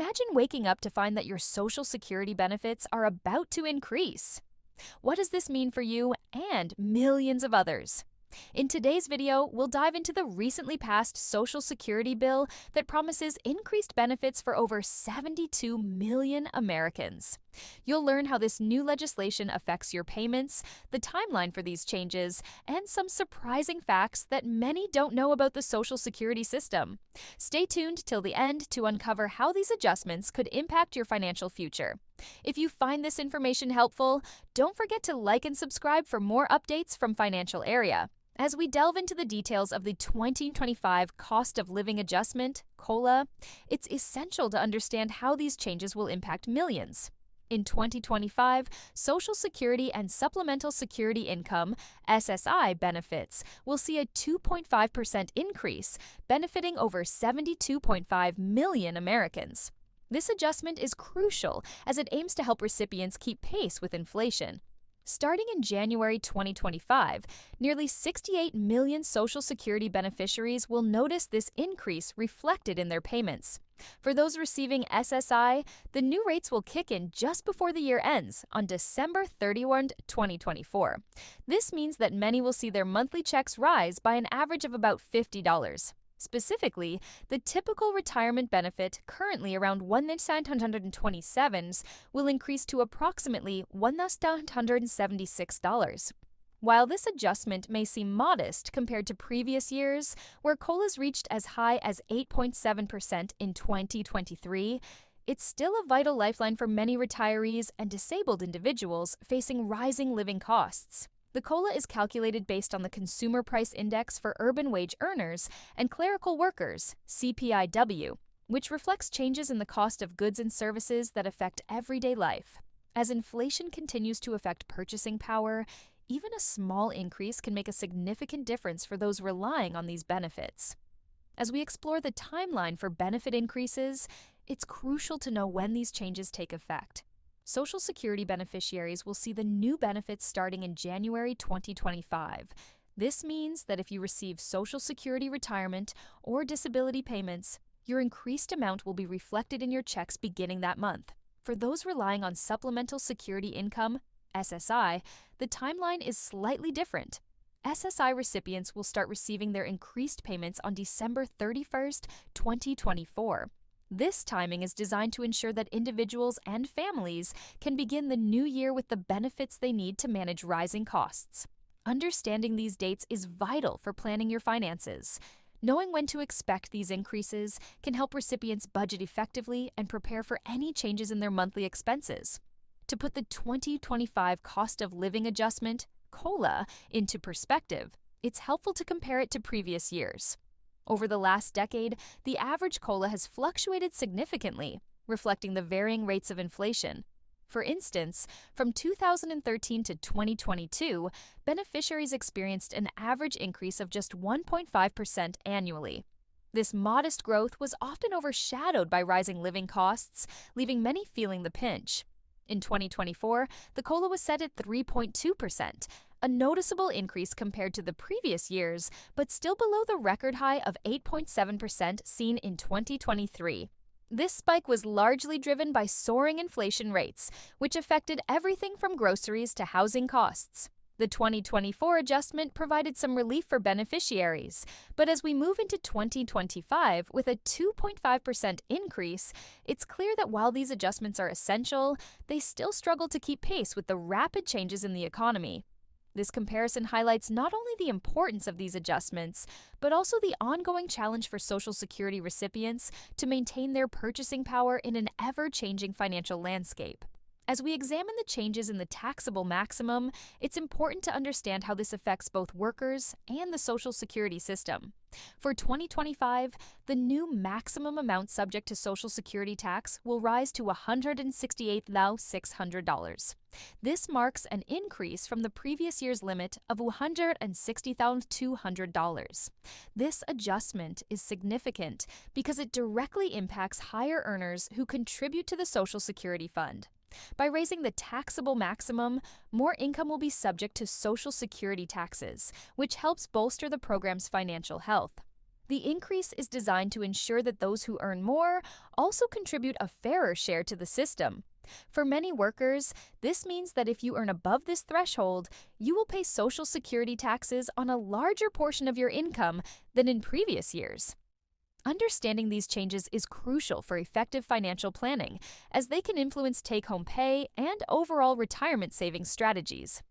Imagine waking up to find that your Social Security benefits are about to increase. What does this mean for you and millions of others? In today's video, we'll dive into the recently passed Social Security bill that promises increased benefits for over 72 million Americans. You'll learn how this new legislation affects your payments, the timeline for these changes, and some surprising facts that many don't know about the Social Security system. Stay tuned till the end to uncover how these adjustments could impact your financial future. If you find this information helpful, don't forget to like and subscribe for more updates from Financial Area. As we delve into the details of the 2025 Cost of Living Adjustment, COLA, it's essential to understand how these changes will impact millions. In 2025, Social Security and Supplemental Security Income (SSI) benefits will see a 2.5% increase, benefiting over 72.5 million Americans. This adjustment is crucial as it aims to help recipients keep pace with inflation. Starting in January 2025, nearly 68 million Social Security beneficiaries will notice this increase reflected in their payments. For those receiving SSI, the new rates will kick in just before the year ends on December 31, 2024. This means that many will see their monthly checks rise by an average of about $50. Specifically, the typical retirement benefit, currently around $1,927, will increase to approximately $1,976. While this adjustment may seem modest compared to previous years, where COLAs reached as high as 8.7% in 2023, it's still a vital lifeline for many retirees and disabled individuals facing rising living costs. The COLA is calculated based on the Consumer Price Index for urban wage earners and clerical workers, CPIW, which reflects changes in the cost of goods and services that affect everyday life. As inflation continues to affect purchasing power, even a small increase can make a significant difference for those relying on these benefits. As we explore the timeline for benefit increases, it's crucial to know when these changes take effect. Social Security beneficiaries will see the new benefits starting in January 2025. This means that if you receive Social Security retirement or disability payments, your increased amount will be reflected in your checks beginning that month. For those relying on Supplemental Security Income, SSI, the timeline is slightly different. SSI recipients will start receiving their increased payments on December 31, 2024. This timing is designed to ensure that individuals and families can begin the new year with the benefits they need to manage rising costs. Understanding these dates is vital for planning your finances. Knowing when to expect these increases can help recipients budget effectively and prepare for any changes in their monthly expenses. To put the 2025 Cost of Living Adjustment, COLA, into perspective, it's helpful to compare it to previous years. Over the last decade, the average COLA has fluctuated significantly, reflecting the varying rates of inflation. For instance, from 2013 to 2022, beneficiaries experienced an average increase of just 1.5% annually. This modest growth was often overshadowed by rising living costs, leaving many feeling the pinch. In 2024, the COLA was set at 3.2%, a noticeable increase compared to the previous years, but still below the record high of 8.7% seen in 2023. This spike was largely driven by soaring inflation rates, which affected everything from groceries to housing costs. The 2024 adjustment provided some relief for beneficiaries, but as we move into 2025 with a 2.5% increase, it's clear that while these adjustments are essential, they still struggle to keep pace with the rapid changes in the economy. This comparison highlights not only the importance of these adjustments, but also the ongoing challenge for Social Security recipients to maintain their purchasing power in an ever-changing financial landscape. As we examine the changes in the taxable maximum, it's important to understand how this affects both workers and the Social Security system. For 2025, the new maximum amount subject to Social Security tax will rise to $168,600. This marks an increase from the previous year's limit of $160,200. This adjustment is significant because it directly impacts higher earners who contribute to the Social Security Fund. By raising the taxable maximum, more income will be subject to Social Security taxes, which helps bolster the program's financial health. The increase is designed to ensure that those who earn more also contribute a fairer share to the system. For many workers, this means that if you earn above this threshold, you will pay Social Security taxes on a larger portion of your income than in previous years. Understanding these changes is crucial for effective financial planning, as they can influence take-home pay and overall retirement savings strategies.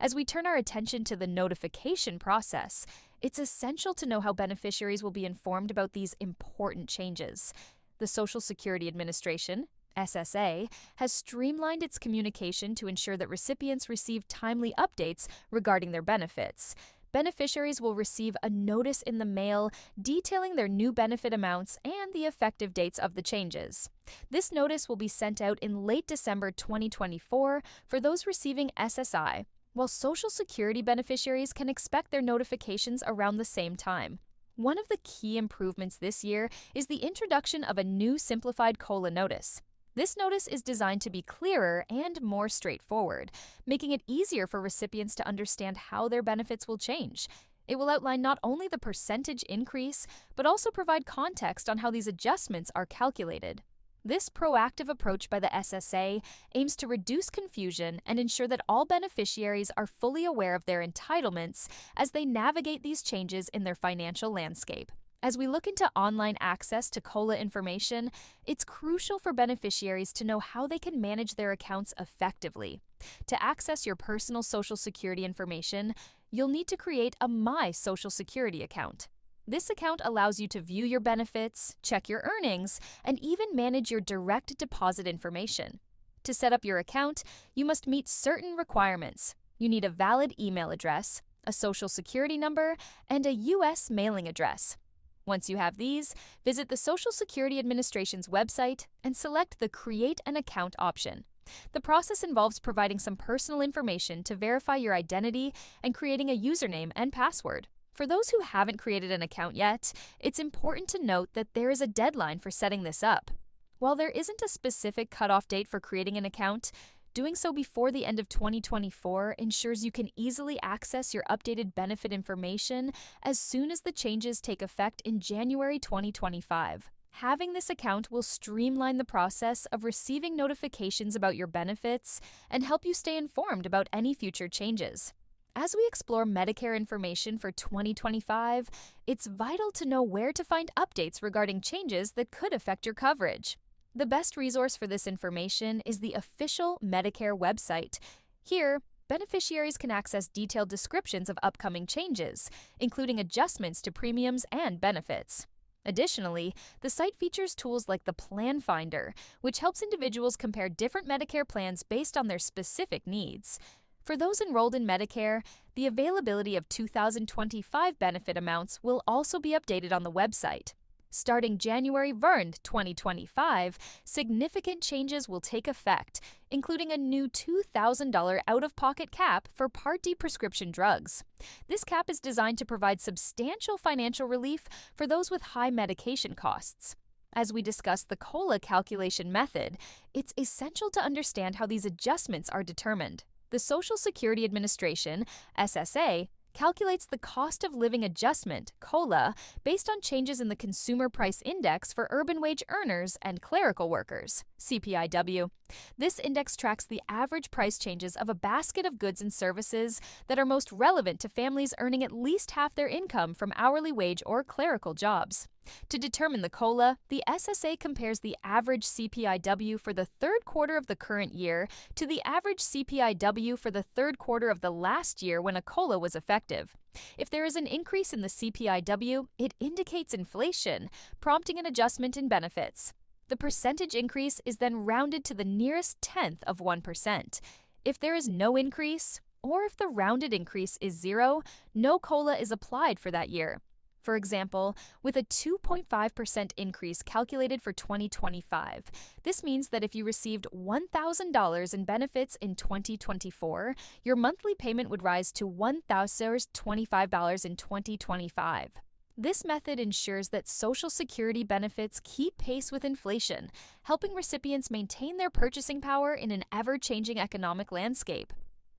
As we turn our attention to the notification process, it's essential to know how beneficiaries will be informed about these important changes. The Social Security Administration, SSA, has streamlined its communication to ensure that recipients receive timely updates regarding their benefits. Beneficiaries will receive a notice in the mail detailing their new benefit amounts and the effective dates of the changes. This notice will be sent out in late December 2024 for those receiving SSI, while Social Security beneficiaries can expect their notifications around the same time. One of the key improvements this year is the introduction of a new simplified COLA notice. This notice is designed to be clearer and more straightforward, making it easier for recipients to understand how their benefits will change. It will outline not only the percentage increase, but also provide context on how these adjustments are calculated. This proactive approach by the SSA aims to reduce confusion and ensure that all beneficiaries are fully aware of their entitlements as they navigate these changes in their financial landscape. As we look into online access to COLA information, it's crucial for beneficiaries to know how they can manage their accounts effectively. To access your personal Social Security information, you'll need to create a My Social Security account. This account allows you to view your benefits, check your earnings, and even manage your direct deposit information. To set up your account, you must meet certain requirements. You need a valid email address, a Social Security number, and a U.S. mailing address. Once you have these, visit the Social Security Administration's website and select the Create an Account option. The process involves providing some personal information to verify your identity and creating a username and password. For those who haven't created an account yet, it's important to note that there is a deadline for setting this up. While there isn't a specific cutoff date for creating an account, doing so before the end of 2024 ensures you can easily access your updated benefit information as soon as the changes take effect in January 2025. Having this account will streamline the process of receiving notifications about your benefits and help you stay informed about any future changes. As we explore Medicare information for 2025, it's vital to know where to find updates regarding changes that could affect your coverage. The best resource for this information is the official Medicare website. Here, beneficiaries can access detailed descriptions of upcoming changes, including adjustments to premiums and benefits. Additionally, the site features tools like the Plan Finder, which helps individuals compare different Medicare plans based on their specific needs. For those enrolled in Medicare, the availability of 2025 benefit amounts will also be updated on the website. Starting January 1, 2025, significant changes will take effect, including a new $2,000 out-of-pocket cap for Part D prescription drugs. This cap is designed to provide substantial financial relief for those with high medication costs. As we discuss the COLA calculation method, it's essential to understand how these adjustments are determined. The Social Security Administration, SSA, calculates the cost of living adjustment, COLA, based on changes in the Consumer Price Index for urban wage earners and clerical workers, CPIW. This index tracks the average price changes of a basket of goods and services that are most relevant to families earning at least half their income from hourly wage or clerical jobs. To determine the COLA, the SSA compares the average CPIW for the third quarter of the current year to the average CPIW for the third quarter of the last year when a COLA was effective. If there is an increase in the CPIW, it indicates inflation, prompting an adjustment in benefits. The percentage increase is then rounded to the nearest tenth of 1%. If there is no increase, or if the rounded increase is zero, no COLA is applied for that year. For example, with a 2.5% increase calculated for 2025, this means that if you received $1,000 in benefits in 2024, your monthly payment would rise to $1,025 in 2025. This method ensures that Social Security benefits keep pace with inflation, helping recipients maintain their purchasing power in an ever-changing economic landscape.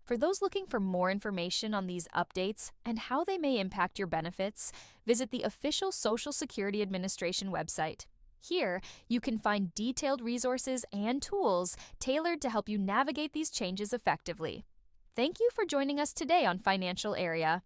For those looking for more information on these updates and how they may impact your benefits, visit the official Social Security Administration website. Here, you can find detailed resources and tools tailored to help you navigate these changes effectively. Thank you for joining us today on Financial Area.